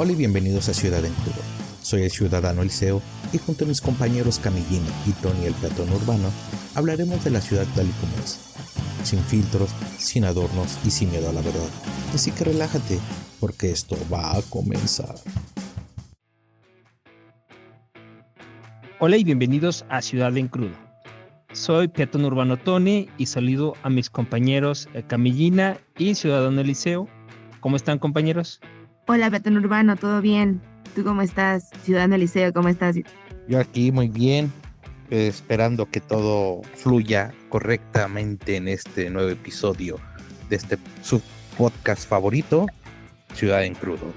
Hola y bienvenidos a Ciudad en Crudo. Soy el ciudadano Eliseo y junto a mis compañeros Camillín y Tony el peatón urbano hablaremos de la ciudad tal y como es, sin filtros, sin adornos y sin miedo a la verdad. Así que relájate, porque esto va a comenzar. Hola y bienvenidos a Ciudad en Crudo. Soy peatón urbano Tony y saludo a mis compañeros Camillina y ciudadano Eliseo. ¿Cómo están, compañeros? Hola, peatón urbano, ¿todo bien? ¿Tú cómo estás? Ciudadano Eliseo, ¿cómo estás? Yo aquí muy bien, esperando que todo fluya correctamente en este nuevo episodio de su podcast favorito, Ciudad en Crudo.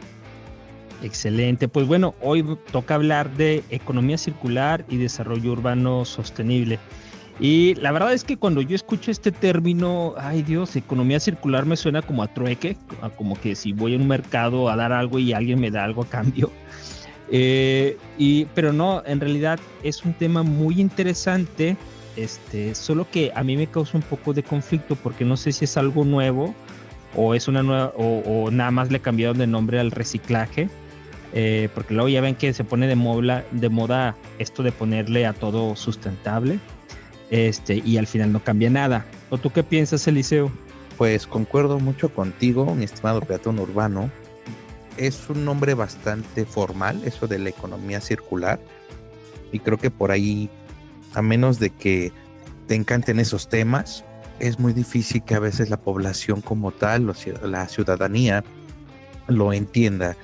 Excelente. Pues bueno, hoy toca hablar de economía circular y desarrollo urbano sostenible. Y la verdad es que cuando yo escucho este término, ay Dios, economía circular me suena como a trueque, como que si voy a un mercado a dar algo y alguien me da algo a cambio. Pero no, en realidad es un tema muy interesante, solo que a mí me causa un poco de conflicto porque no sé si es algo nuevo o es una nueva o nada más le cambiaron de nombre al reciclaje. Porque luego ya ven que se pone de moda esto de ponerle a todo sustentable, y al final no cambia nada. ¿O tú qué piensas, Eliseo? Pues concuerdo mucho contigo, mi estimado peatón urbano. Es un nombre bastante formal, eso de la economía circular, y creo que por ahí, a menos de que te encanten esos temas, es muy difícil que a veces la población como tal, la ciudadanía, lo entienda.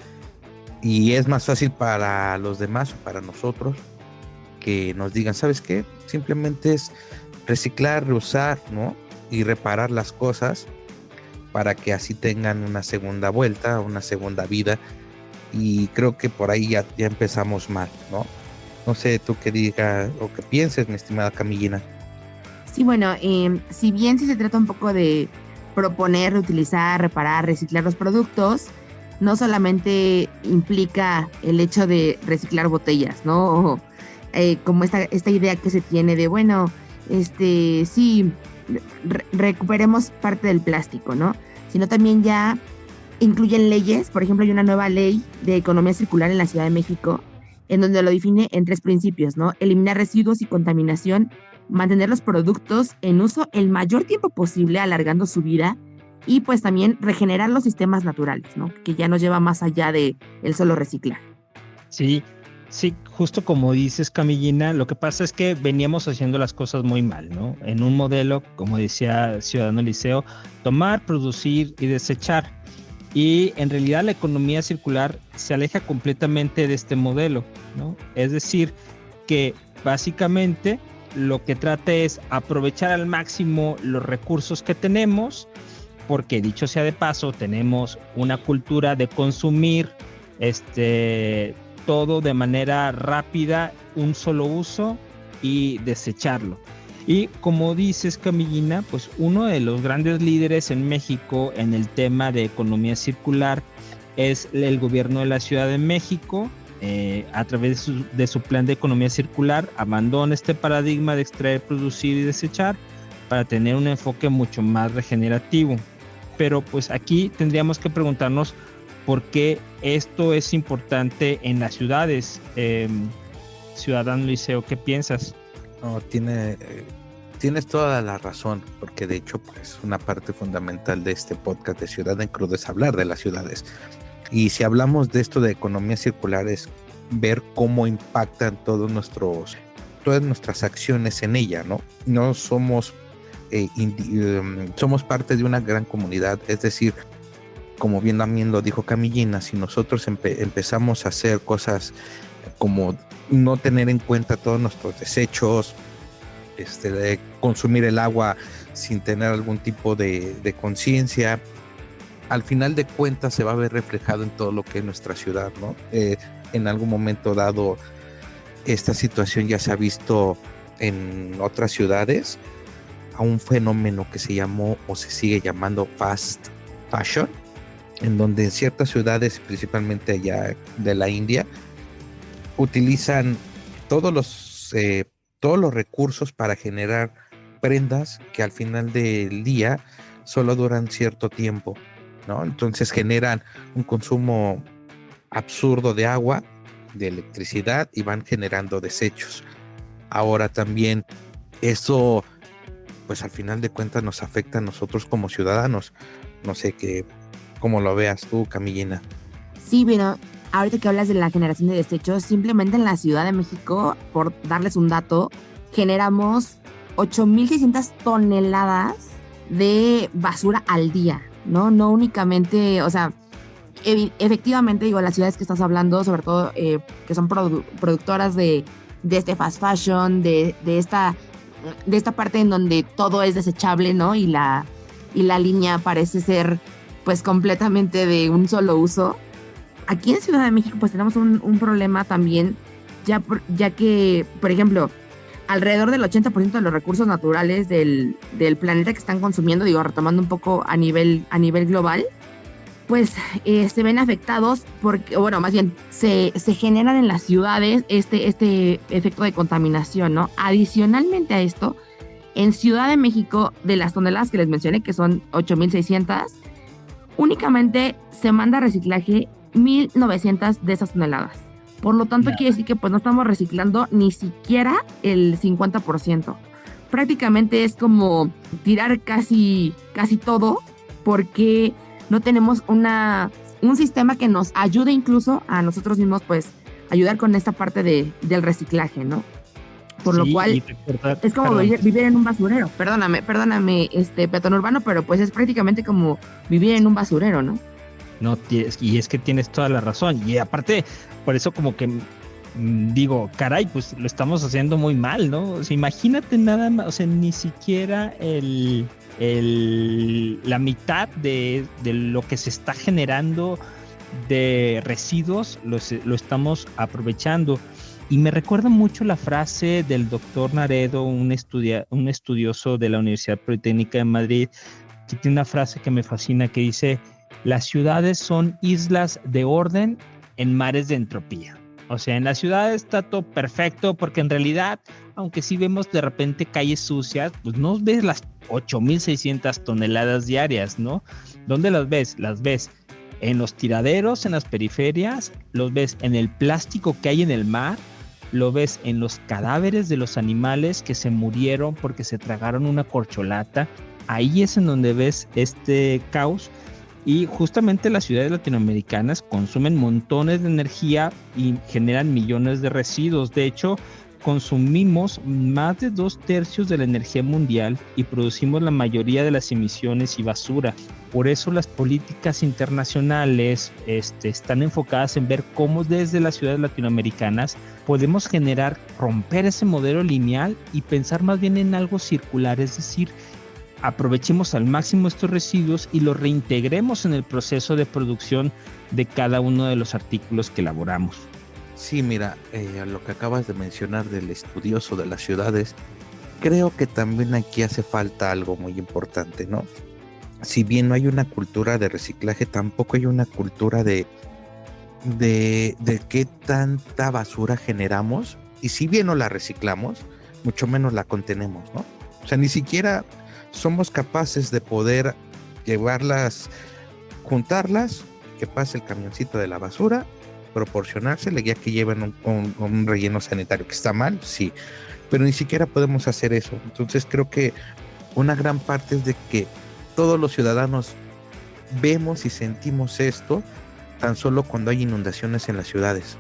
Y es más fácil para los demás o para nosotros que nos digan, ¿sabes qué? Simplemente es reciclar, reusar, ¿no? Y reparar las cosas para que así tengan una segunda vuelta, una segunda vida. Y creo que por ahí ya empezamos mal, ¿no? No sé tú qué digas o qué pienses, mi estimada Camillina. Sí, bueno, si bien sí se trata un poco de proponer, reutilizar, reparar, reciclar los productos, no solamente implica el hecho de reciclar botellas, ¿no? O, como esta idea que se tiene de, bueno, sí, recuperemos parte del plástico, ¿no? Sino también ya incluyen leyes. Por ejemplo, hay una nueva ley de economía circular en la Ciudad de México, en donde lo define en 3 principios, ¿no? Eliminar residuos y contaminación, mantener los productos en uso el mayor tiempo posible, alargando su vida, y pues también regenerar los sistemas naturales, ¿no? Que ya nos lleva más allá de el solo reciclar. Sí, sí, justo como dices, Camillina, lo que pasa es que veníamos haciendo las cosas muy mal, ¿no? En un modelo, como decía Ciudadano Eliseo, tomar, producir y desechar. Y en realidad la economía circular se aleja completamente de este modelo, ¿no? Es decir, que básicamente lo que trata es aprovechar al máximo los recursos que tenemos, porque dicho sea de paso, tenemos una cultura de consumir todo de manera rápida, un solo uso y desecharlo. Y como dices, Camillina, pues uno de los grandes líderes en México en el tema de economía circular es el gobierno de la Ciudad de México. A través de su plan de economía circular, abandona este paradigma de extraer, producir y desechar para tener un enfoque mucho más regenerativo. Pero pues aquí tendríamos que preguntarnos por qué esto es importante en las ciudades. Ciudadano Liceo, ¿qué piensas? No, tienes toda la razón, porque de hecho, pues, una parte fundamental de este podcast de Ciudad en Crudo es hablar de las ciudades. Y si hablamos de esto de economía circular, es ver cómo impactan todas nuestras acciones en ella, ¿no? No somos, somos parte de una gran comunidad, es decir, como bien también lo dijo Camillina, si nosotros empezamos a hacer cosas como no tener en cuenta todos nuestros desechos, de consumir el agua sin tener algún tipo de conciencia, al final de cuentas se va a ver reflejado en todo lo que es nuestra ciudad, ¿no? En algún momento dado, esta situación ya se ha visto en otras ciudades, a un fenómeno que se llamó o se sigue llamando fast fashion, en donde en ciertas ciudades, principalmente allá de la India, utilizan todos los recursos para generar prendas que al final del día solo duran cierto tiempo, ¿no? Entonces generan un consumo absurdo de agua, de electricidad, y van generando desechos. Ahora también eso, pues al final de cuentas nos afecta a nosotros como ciudadanos. No sé cómo lo veas tú, Camillina. Sí, bueno, ahorita que hablas de la generación de desechos, simplemente en la Ciudad de México, por darles un dato, generamos 8,600 toneladas de basura al día, ¿no? No únicamente, o sea, efectivamente, digo, las ciudades que estás hablando, sobre todo que son productoras de este fast fashion, de esta parte en donde todo es desechable, ¿no? Y la línea parece ser pues completamente de un solo uso. Aquí en Ciudad de México pues tenemos un problema también, ya que, por ejemplo, alrededor del 80% de los recursos naturales del planeta que están consumiendo, digo, retomando un poco a nivel global, pues se ven afectados porque, bueno, más bien, se generan en las ciudades este efecto de contaminación, ¿no? Adicionalmente a esto, en Ciudad de México, de las toneladas que les mencioné, que son 8,600, únicamente se manda a reciclaje 1,900 de esas toneladas. Por lo tanto, quiere decir que pues no estamos reciclando ni siquiera el 50%. Prácticamente es como tirar casi todo, porque no tenemos un sistema que nos ayude incluso a nosotros mismos, pues, ayudar con esta parte del reciclaje, ¿no? Por lo cual es como vivir en un basurero. Perdóname, peatón urbano, pero pues es prácticamente como vivir en un basurero, ¿no? No, y es que tienes toda la razón. Y aparte, por eso como que digo, caray, pues lo estamos haciendo muy mal, ¿no? O sea, imagínate nada más, o sea, ni siquiera la mitad de lo que se está generando de residuos lo estamos aprovechando. Y me recuerda mucho la frase del doctor Naredo, un estudioso de la Universidad Politécnica de Madrid, que tiene una frase que me fascina, que dice: las ciudades son islas de orden en mares de entropía. O sea, en la ciudad está todo perfecto, porque en realidad, aunque sí vemos de repente calles sucias, pues no ves las 8,600 toneladas diarias, ¿no? ¿Dónde las ves? Las ves en los tiraderos, en las periferias, los ves en el plástico que hay en el mar, lo ves en los cadáveres de los animales que se murieron porque se tragaron una corcholata. Ahí es en donde ves este caos. Y justamente las ciudades latinoamericanas consumen montones de energía y generan millones de residuos. De hecho, consumimos más de 2/3 de la energía mundial y producimos la mayoría de las emisiones y basura. Por eso las políticas internacionales están enfocadas en ver cómo desde las ciudades latinoamericanas podemos romper ese modelo lineal y pensar más bien en algo circular, es decir, aprovechemos al máximo estos residuos y los reintegremos en el proceso de producción de cada uno de los artículos que elaboramos. Sí, mira, lo que acabas de mencionar del estudioso de las ciudades, creo que también aquí hace falta algo muy importante, ¿no? Si bien no hay una cultura de reciclaje, tampoco hay una cultura de qué tanta basura generamos, y si bien no la reciclamos, mucho menos la contenemos, ¿no? O sea, ni siquiera somos capaces de poder llevarlas, juntarlas, que pase el camioncito de la basura, proporcionársele, ya que llevan un relleno sanitario, que está mal, sí, pero ni siquiera podemos hacer eso. Entonces creo que una gran parte es de que todos los ciudadanos vemos y sentimos esto tan solo cuando hay inundaciones en las ciudades.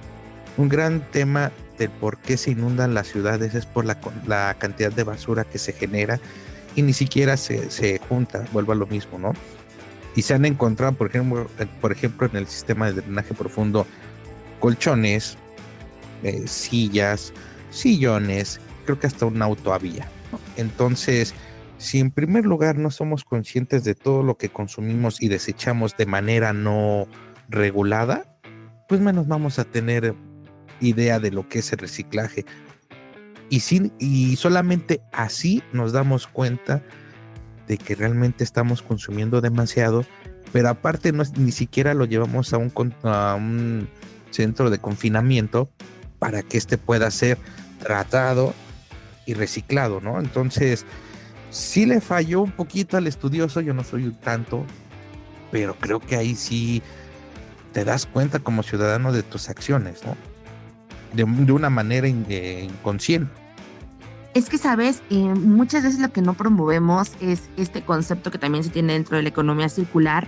Un gran tema del por qué se inundan las ciudades es por la cantidad de basura que se genera y ni siquiera se junta, vuelvo a lo mismo, ¿no? Y se han encontrado, por ejemplo, en el sistema de drenaje profundo, colchones, sillas, sillones, creo que hasta un auto había, ¿no? Entonces, si en primer lugar no somos conscientes de todo lo que consumimos y desechamos de manera no regulada, pues menos vamos a tener idea de lo que es el reciclaje. Y solamente así nos damos cuenta de que realmente estamos consumiendo demasiado, pero aparte ni siquiera lo llevamos a un centro de confinamiento para que pueda ser tratado y reciclado, ¿no? Entonces, sí le falló un poquito al estudioso, yo no soy tanto, pero creo que ahí sí te das cuenta como ciudadano de tus acciones, ¿no? De una manera inconsciente. Es que, ¿sabes? Muchas veces lo que no promovemos es este concepto que también se tiene dentro de la economía circular,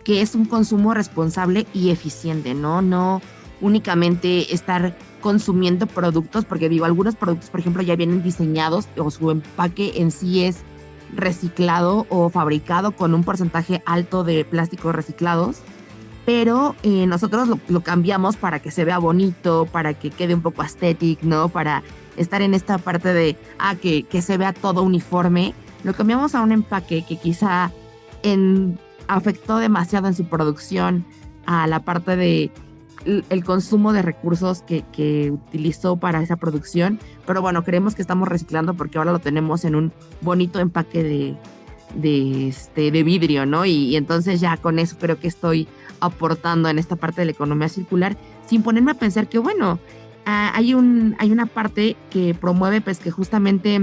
que es un consumo responsable y eficiente, ¿no? No únicamente estar consumiendo productos, porque digo, algunos productos, por ejemplo, ya vienen diseñados o su empaque en sí es reciclado o fabricado con un porcentaje alto de plásticos reciclados, pero nosotros lo cambiamos para que se vea bonito, para que quede un poco aesthetic, ¿no? Para estar en esta parte de, que se vea todo uniforme. Lo cambiamos a un empaque que quizá afectó demasiado en su producción a la parte de el consumo de recursos que utilizó para esa producción, pero bueno, creemos que estamos reciclando porque ahora lo tenemos en un bonito empaque de vidrio, ¿no? Y entonces ya con eso creo que estoy aportando en esta parte de la economía circular, sin ponerme a pensar que, bueno, hay una parte que promueve pues que justamente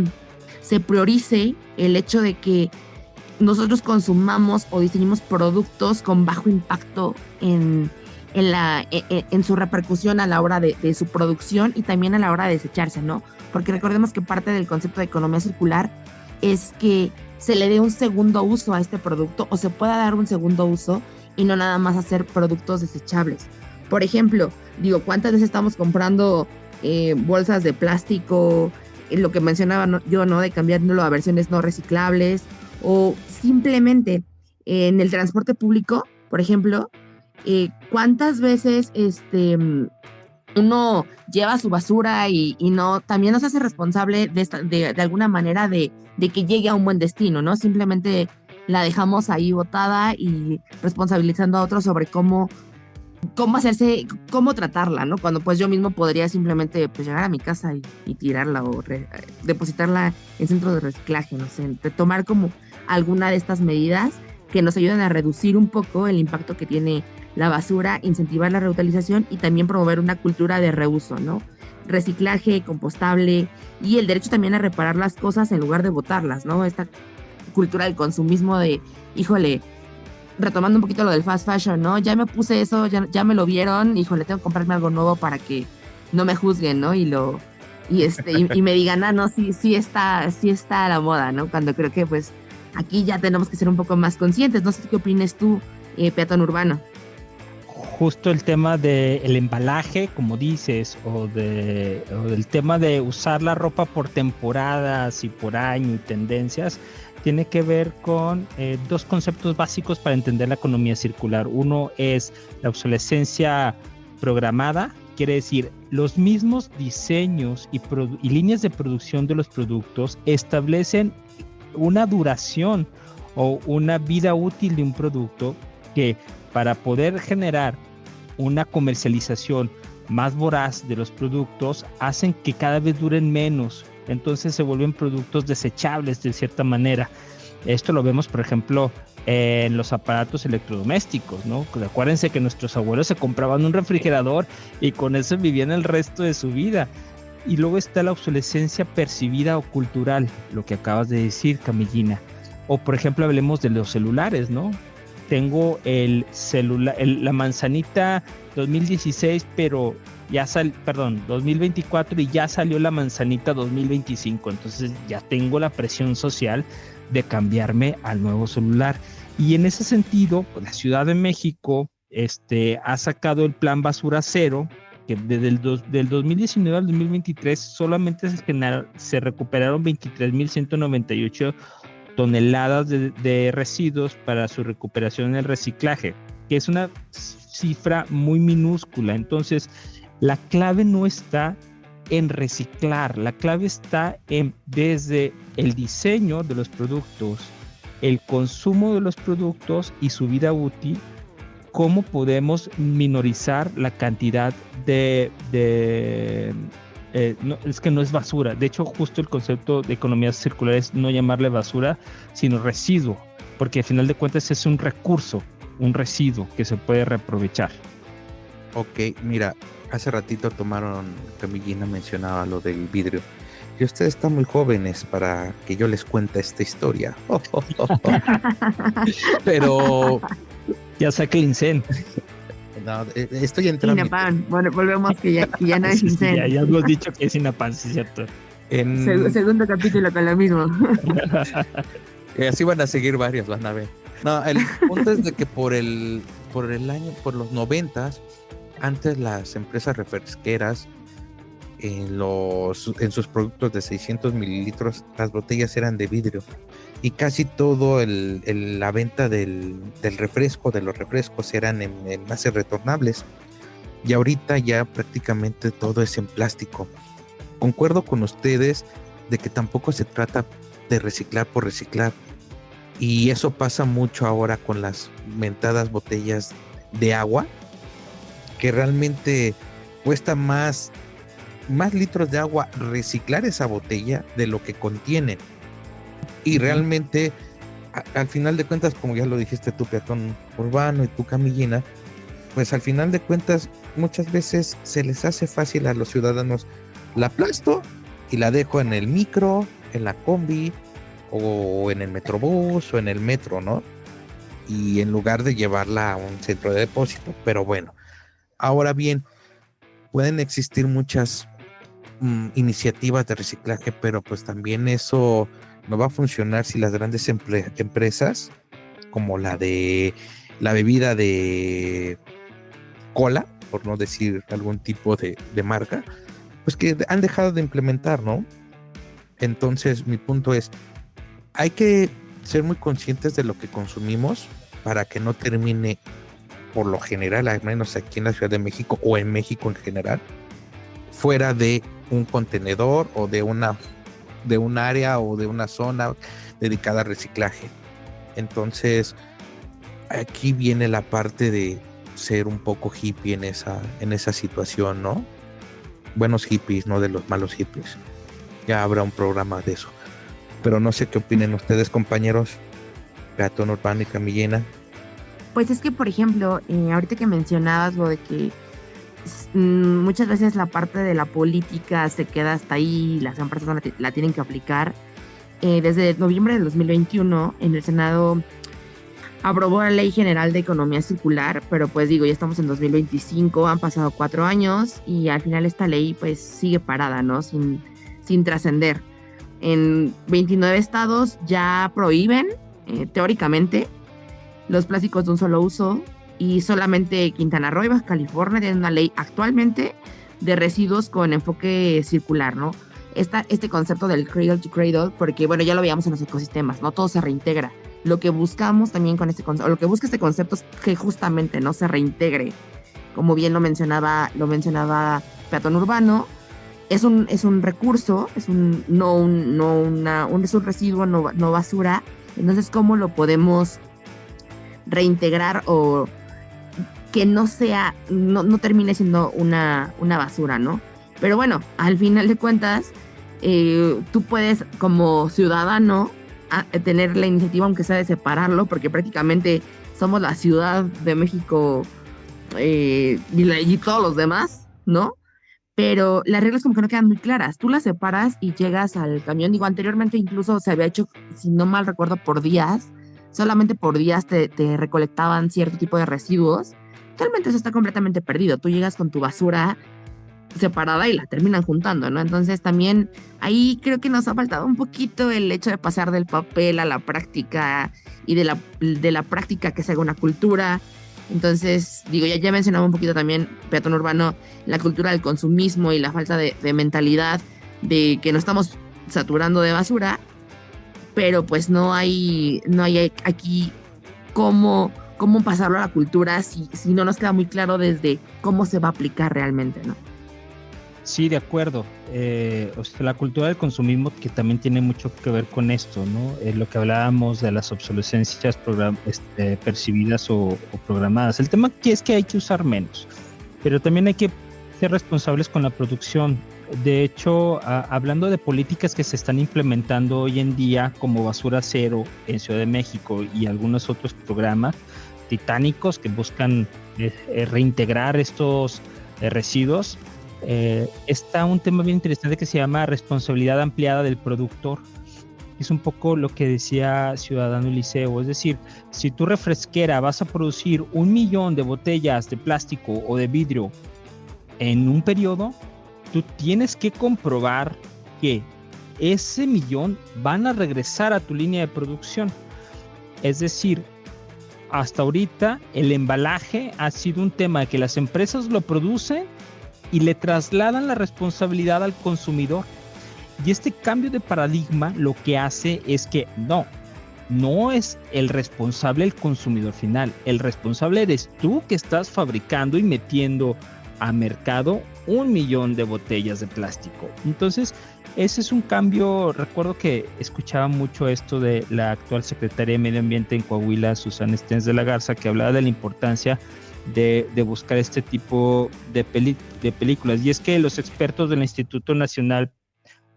se priorice el hecho de que nosotros consumamos o diseñemos productos con bajo impacto en su repercusión a la hora de su producción y también a la hora de desecharse, ¿no? Porque recordemos que parte del concepto de economía circular es que se le dé un segundo uso a este producto o se pueda dar un segundo uso y no nada más hacer productos desechables. Por ejemplo, digo, ¿cuántas veces estamos comprando bolsas de plástico? Lo que mencionaba yo, ¿no? De cambiándolo a versiones no reciclables, o simplemente en el transporte público, por ejemplo, ¿cuántas veces uno lleva su basura y no, también nos hace responsable de alguna manera de que llegue a un buen destino, ¿no? Simplemente la dejamos ahí botada y responsabilizando a otros sobre cómo tratarla, ¿no? Cuando pues yo mismo podría simplemente pues llegar a mi casa y tirarla o depositarla en centros de reciclaje, no sé, de tomar como alguna de estas medidas que nos ayudan a reducir un poco el impacto que tiene la basura, incentivar la reutilización y también promover una cultura de reuso, ¿no? Reciclaje, compostable y el derecho también a reparar las cosas en lugar de botarlas, ¿no? Esta cultura del consumismo de, híjole, retomando un poquito lo del fast fashion, ¿no? Ya me puse eso, ya me lo vieron, híjole, tengo que comprarme algo nuevo para que no me juzguen, ¿no? Y me digan, no, sí está a la moda, ¿no? Cuando creo que pues aquí ya tenemos que ser un poco más conscientes. No sé qué opinas tú, peatón urbano. Justo el tema del embalaje, como dices, o del tema de usar la ropa por temporadas y por año y tendencias, tiene que ver con dos conceptos básicos para entender la economía circular. Uno es la obsolescencia programada, quiere decir, los mismos diseños y líneas de producción de los productos establecen una duración o una vida útil de un producto que para poder generar una comercialización más voraz de los productos hacen que cada vez duren menos, entonces se vuelven productos desechables de cierta manera. Esto lo vemos, por ejemplo, en los aparatos electrodomésticos, ¿no? Acuérdense que nuestros abuelos se compraban un refrigerador y con eso vivían el resto de su vida. Y luego está la obsolescencia percibida o cultural, lo que acabas de decir, Camillina. O por ejemplo, hablemos de los celulares, ¿no? Tengo la manzanita 2016, pero 2024 y ya salió la manzanita 2025. Entonces ya tengo la presión social de cambiarme al nuevo celular. Y en ese sentido, pues, la Ciudad de México ha sacado el plan Basura Cero, que desde del 2019 al 2023 solamente se recuperaron 23,198 toneladas de residuos para su recuperación en el reciclaje, que es una cifra muy minúscula. Entonces, la clave no está en reciclar, la clave está desde el diseño de los productos, el consumo de los productos y su vida útil, cómo podemos minorizar la cantidad no, es que no es basura. De hecho, justo el concepto de economía circular es no llamarle basura, sino residuo, porque al final de cuentas es un recurso, un residuo que se puede reaprovechar. Ok, mira, hace ratito Camillina mencionaba lo del vidrio. Y ustedes están muy jóvenes para que yo les cuente esta historia. Pero ya saqué el incen. No, estoy en trámite. Inapan. Bueno, volvemos que ya no es Sí, Incen. ya hemos dicho que es Inapan, sí, cierto. Segundo capítulo con lo mismo. Así van a seguir varios, van a ver. No, el punto es de que por los 90s, antes las empresas refresqueras en sus productos de 600 mililitros, las botellas eran de vidrio. Y casi todo la venta del refresco, de los refrescos, eran en envases retornables. Y ahorita ya prácticamente todo es en plástico. Concuerdo con ustedes de que tampoco se trata de reciclar por reciclar. Y eso pasa mucho ahora con las mentadas botellas de agua, que realmente cuesta más litros de agua reciclar esa botella de lo que contiene. Y realmente, al final de cuentas, como ya lo dijiste tú, Peatón Urbano, y tú, Camillina, pues al final de cuentas muchas veces se les hace fácil a los ciudadanos: la aplasto y la dejo en el micro, en la combi, o en el metrobús, o en el metro, ¿no? Y en lugar de llevarla a un centro de depósito. Pero bueno, ahora bien, pueden existir muchas iniciativas de reciclaje, pero pues también eso no va a funcionar si las grandes empresas, como la bebida de cola, por no decir algún tipo de marca, pues que han dejado de implementar, ¿no? Entonces mi punto es, hay que ser muy conscientes de lo que consumimos para que no termine, por lo general, al menos aquí en la Ciudad de México o en México en general, fuera de un contenedor o de un área o de una zona dedicada a reciclaje. Entonces aquí viene la parte de ser un poco hippie en esa situación, ¿no? Buenos hippies, no de los malos hippies. Ya habrá un programa de eso. Pero no sé qué opinen ustedes, compañeros, Peatón Urbano y Camillina. Pues es que, por ejemplo, ahorita que mencionabas lo de que muchas veces la parte de la política se queda hasta ahí y las empresas la tienen que aplicar. Desde noviembre de 2021 en el Senado aprobó la Ley General de Economía Circular, pero pues digo, ya estamos en 2025, han pasado 4 años y al final esta ley pues sigue parada, ¿no? Sin trascender. En 29 estados ya prohíben, teóricamente, los plásticos de un solo uso, y solamente Quintana Roo y Baja California tienen una ley actualmente de residuos con enfoque circular, ¿no? Este concepto del cradle to cradle, porque bueno, ya lo veíamos en los ecosistemas, ¿no? Todo se reintegra. Lo que buscamos también con este concepto, lo que busca este concepto es que justamente no se reintegre, como bien lo mencionaba Peatón Urbano. Es un recurso, es un residuo, no basura. Entonces, ¿cómo lo podemos reintegrar o que no termine siendo una basura, ¿no? Pero bueno, al final de cuentas, tú puedes como ciudadano tener la iniciativa, aunque sea de separarlo, porque prácticamente somos la Ciudad de México y todos los demás, ¿no? Pero las reglas como que no quedan muy claras. Tú las separas y llegas al camión. Digo, anteriormente incluso se había hecho, si no mal recuerdo, por días. Solamente por días te recolectaban cierto tipo de residuos. Actualmente eso está completamente perdido. Tú llegas con tu basura separada y la terminan juntando, ¿no? Entonces también ahí creo que nos ha faltado un poquito el hecho de pasar del papel a la práctica y de la práctica que se haga una cultura. Entonces, digo, ya mencionaba un poquito también, Peatón Urbano, la cultura del consumismo y la falta de mentalidad de que nos estamos saturando de basura, pero pues no hay aquí cómo pasarlo a la cultura si no nos queda muy claro desde cómo se va a aplicar realmente, ¿no? Sí, de acuerdo. La cultura del consumismo que también tiene mucho que ver con esto, ¿no? Lo que hablábamos de las obsolescencias percibidas o programadas. El tema aquí es que hay que usar menos, pero también hay que ser responsables con la producción. De hecho, hablando de políticas que se están implementando hoy en día como Basura Cero en Ciudad de México y algunos otros programas titánicos que buscan reintegrar estos residuos, está un tema bien interesante que se llama responsabilidad ampliada del productor. Es un poco lo que decía Ciudadano Eliseo, es decir, si tu refresquera vas a producir 1 millón de botellas de plástico o de vidrio en un periodo, tú tienes que comprobar que ese millón van a regresar a tu línea de producción. Es decir, hasta ahorita el embalaje ha sido un tema de que las empresas lo producen y le trasladan la responsabilidad al consumidor. Y este cambio de paradigma lo que hace es que no es el responsable el consumidor final. El responsable eres tú, que estás fabricando y metiendo a mercado 1 millón de botellas de plástico. Entonces, ese es un cambio. Recuerdo que escuchaba mucho esto de la actual secretaria de Medio Ambiente en Coahuila, Susana Stens de la Garza, que hablaba de la importancia de buscar este tipo de películas. Y es que los expertos del Instituto Nacional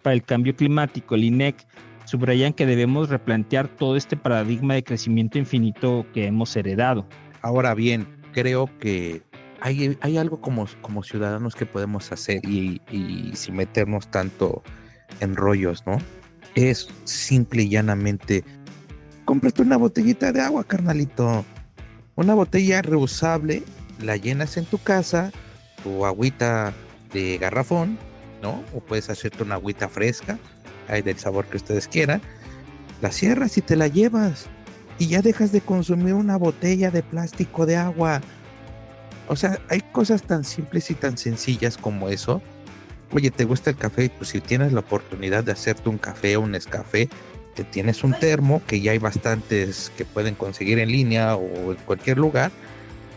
para el Cambio Climático, el INEC, subrayan que debemos replantear todo este paradigma de crecimiento infinito que hemos heredado. Ahora bien, creo que hay algo como ciudadanos que podemos hacer y sin meternos tanto en rollos, ¿no? Es simple y llanamente, cómprate una botellita de agua, carnalito. Una botella reusable, la llenas en tu casa, tu agüita de garrafón, ¿no? O puedes hacerte una agüita fresca, hay del sabor que ustedes quieran, la cierras y te la llevas y ya dejas de consumir una botella de plástico de agua. O sea, hay cosas tan simples y tan sencillas como eso. Oye, ¿te gusta el café? Pues si tienes la oportunidad de hacerte un café o un Nescafé, te tienes un termo, que ya hay bastantes que pueden conseguir en línea o en cualquier lugar,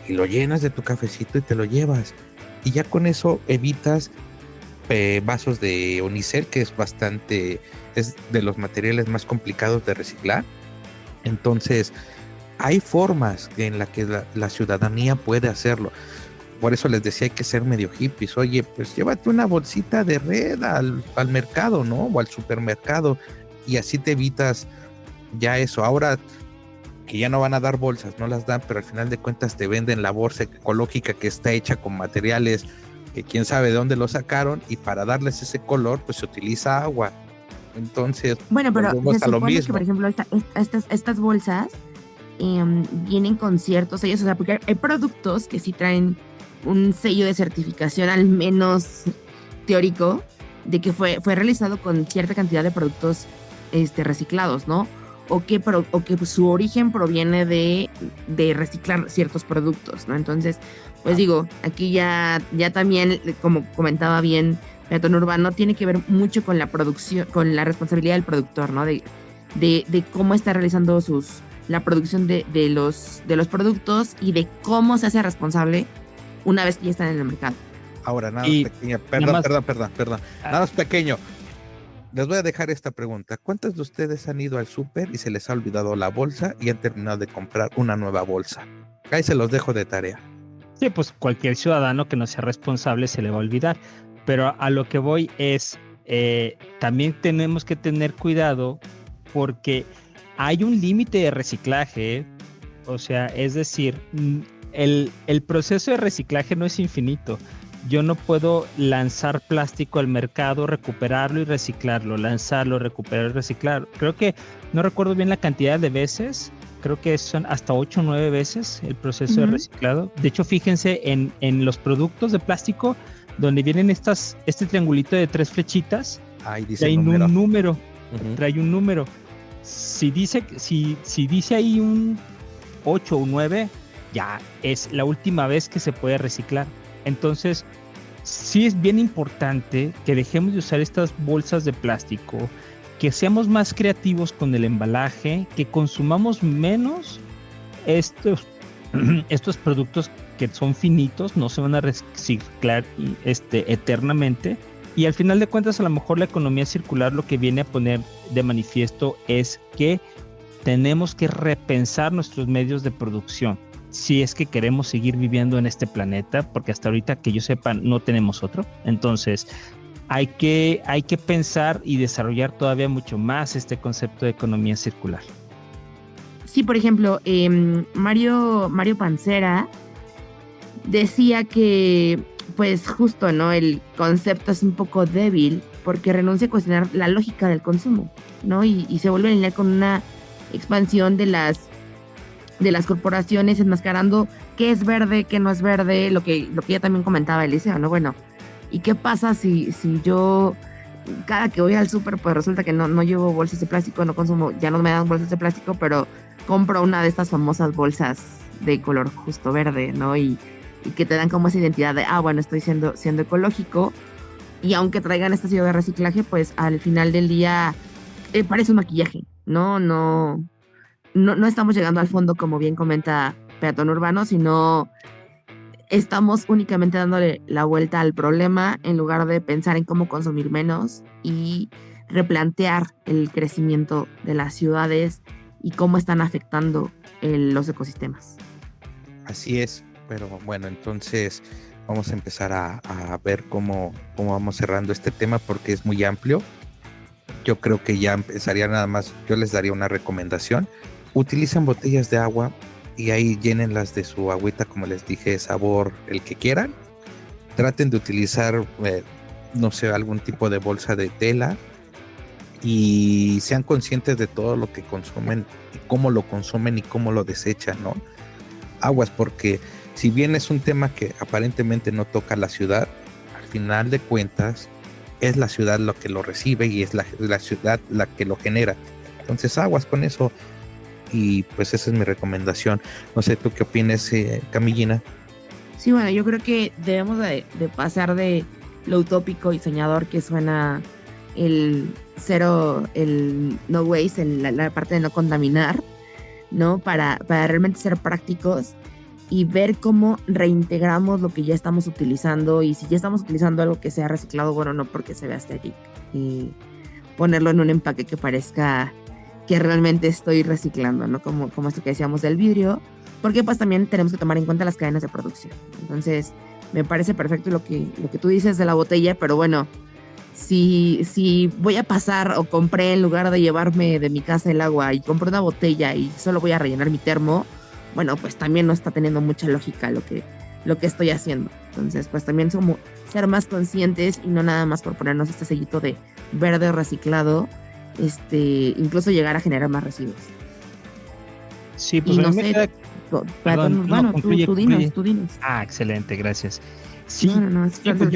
y lo llenas de tu cafecito y te lo llevas. Y ya con eso evitas vasos de unicel, que es de los materiales más complicados de reciclar. Entonces, hay formas en las que la ciudadanía puede hacerlo. Por eso les decía, hay que ser medio hippies. Oye, pues llévate una bolsita de red al mercado, ¿no? O al supermercado, y así te evitas ya eso. Ahora que ya no van a dar bolsas, no las dan, pero al final de cuentas te venden la bolsa ecológica que está hecha con materiales que quién sabe de dónde lo sacaron, y para darles ese color pues se utiliza agua. Entonces, bueno, pero se a lo supone mismo. que, por ejemplo, estas bolsas vienen con ciertos sellos, o sea, porque hay productos que sí traen un sello de certificación, al menos teórico, de que fue realizado con cierta cantidad de productos reciclados, ¿no? O que su origen proviene de reciclar ciertos productos, ¿no? Entonces, pues digo, aquí ya también, como comentaba bien Peatón Urbano, tiene que ver mucho con la producción, con la responsabilidad del productor, ¿no? De cómo está realizando la producción de los productos y de cómo se hace responsable una vez que ya están en el mercado. Ahora, nada más pequeña, perdón. Nada más pequeño. Les voy a dejar esta pregunta. ¿Cuántos de ustedes han ido al súper y se les ha olvidado la bolsa y han terminado de comprar una nueva bolsa? Ahí se los dejo de tarea. Sí, pues cualquier ciudadano que no sea responsable se le va a olvidar. Pero a lo que voy es, también tenemos que tener cuidado porque hay un límite de reciclaje. O sea, es decir, el proceso de reciclaje no es infinito. Yo no puedo lanzar plástico al mercado, recuperarlo y reciclarlo, lanzarlo, recuperarlo y reciclarlo. Creo que, no recuerdo bien la cantidad de veces, creo que son hasta 8 o 9 veces el proceso de reciclado. De hecho, fíjense en los productos de plástico, donde vienen este triangulito de 3 flechitas, trae un número. Trae un número. Si dice ahí un 8 o 9, ya es la última vez que se puede reciclar. Entonces, sí es bien importante que dejemos de usar estas bolsas de plástico, que seamos más creativos con el embalaje, que consumamos menos estos productos que son finitos, no se van a reciclar eternamente. Y al final de cuentas, a lo mejor la economía circular lo que viene a poner de manifiesto es que tenemos que repensar nuestros medios de producción, si es que queremos seguir viviendo en este planeta, porque hasta ahorita que yo sepa no tenemos otro. Entonces hay que pensar y desarrollar todavía mucho más este concepto de economía circular. Sí, por ejemplo, Mario Pancera decía que, pues justo, ¿no? El concepto es un poco débil porque renuncia a cuestionar la lógica del consumo, ¿no? Y se vuelve a alinear con una expansión de las corporaciones enmascarando qué es verde, qué no es verde, lo que ya también comentaba Eliseo, ¿no? Bueno, ¿y qué pasa si yo cada que voy al súper pues resulta que no llevo bolsas de plástico, no consumo, ya no me dan bolsas de plástico, pero compro una de estas famosas bolsas de color justo verde, ¿no? Y que te dan como esa identidad de, bueno, estoy siendo ecológico, y aunque traigan este sello de reciclaje, pues al final del día parece un maquillaje, ¿no? No estamos llegando al fondo, como bien comenta Peatón Urbano, sino estamos únicamente dándole la vuelta al problema en lugar de pensar en cómo consumir menos y replantear el crecimiento de las ciudades y cómo están afectando los ecosistemas. Así es, pero bueno, entonces vamos a empezar a ver cómo vamos cerrando este tema porque es muy amplio. Yo creo que ya empezaría nada más, yo les daría una recomendación. Utilicen botellas de agua y ahí llénenlas de su agüita, como les dije, sabor el que quieran. Traten de utilizar, no sé, algún tipo de bolsa de tela y sean conscientes de todo lo que consumen y cómo lo consumen y cómo lo desechan, ¿no? Aguas, porque si bien es un tema que aparentemente no toca a la ciudad, al final de cuentas es la ciudad lo que lo recibe y es la ciudad la que lo genera. Entonces aguas con eso. Y pues esa es mi recomendación. No sé, ¿tú qué opinas, Camillina? Sí, bueno, yo creo que debemos de pasar de lo utópico y soñador que suena el cero, el no waste, la parte de no contaminar, ¿no? Para realmente ser prácticos y ver cómo reintegramos lo que ya estamos utilizando, y si ya estamos utilizando algo que sea reciclado, bueno, no porque se vea estético, y ponerlo en un empaque que parezca que realmente estoy reciclando, ¿no? Como esto que decíamos del vidrio, porque pues también tenemos que tomar en cuenta las cadenas de producción. Entonces, me parece perfecto lo que tú dices de la botella, pero bueno, si voy a pasar o compré en lugar de llevarme de mi casa el agua y compré una botella y solo voy a rellenar mi termo, bueno, pues también no está teniendo mucha lógica lo que estoy haciendo. Entonces, pues también somos ser más conscientes y no nada más por ponernos este sellito de verde reciclado, incluso llegar a generar más residuos. Sí, pues y no sé, perdón, bueno, concluye, tú dinos. Excelente, gracias. Sí, Pues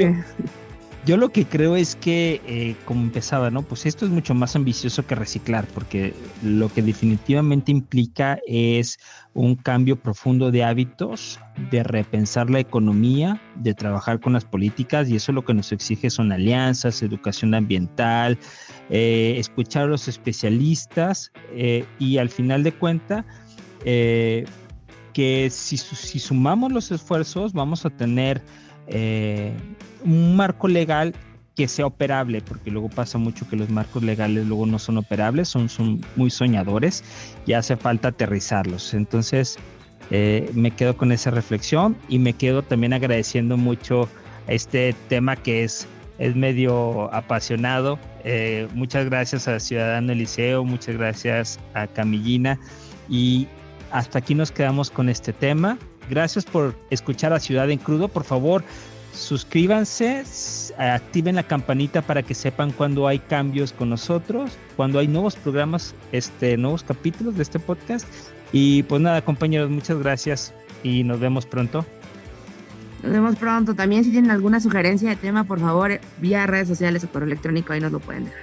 yo lo que creo es que, como empezaba, ¿no? Pues esto es mucho más ambicioso que reciclar, porque lo que definitivamente implica es un cambio profundo de hábitos, de repensar la economía, de trabajar con las políticas, y eso lo que nos exige son alianzas, educación ambiental, escuchar a los especialistas, y al final de cuentas, que si sumamos los esfuerzos vamos a tener un marco legal que sea operable, porque luego pasa mucho que los marcos legales luego no son operables, son muy soñadores y hace falta aterrizarlos. Entonces me quedo con esa reflexión y me quedo también agradeciendo mucho este tema que es medio apasionado. Muchas gracias a Ciudadano Eliseo, muchas gracias a Camillina, y hasta aquí nos quedamos con este tema. Gracias por escuchar a Ciudad en Crudo. Por favor, suscríbanse, activen la campanita para que sepan cuando hay cambios con nosotros, cuando hay nuevos programas, nuevos capítulos de este podcast. Y pues nada, compañeros, muchas gracias y nos vemos pronto. Nos vemos pronto. También si tienen alguna sugerencia de tema, por favor, vía redes sociales o correo electrónico, ahí nos lo pueden dejar.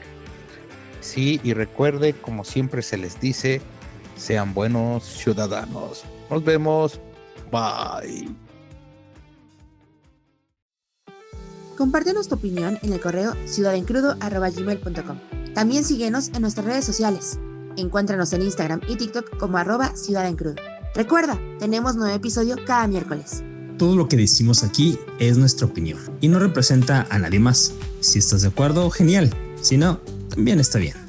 Sí, y recuerde, como siempre se les dice, sean buenos ciudadanos. Nos vemos. Bye. Compártenos tu opinión en el correo ciudadencrudo@gmail.com. También síguenos en nuestras redes sociales. Encuéntranos en Instagram y TikTok como @ciudadencrudo. Recuerda, tenemos nuevo episodio cada miércoles. Todo lo que decimos aquí es nuestra opinión y no representa a nadie más. Si estás de acuerdo, genial. Si no, también está bien.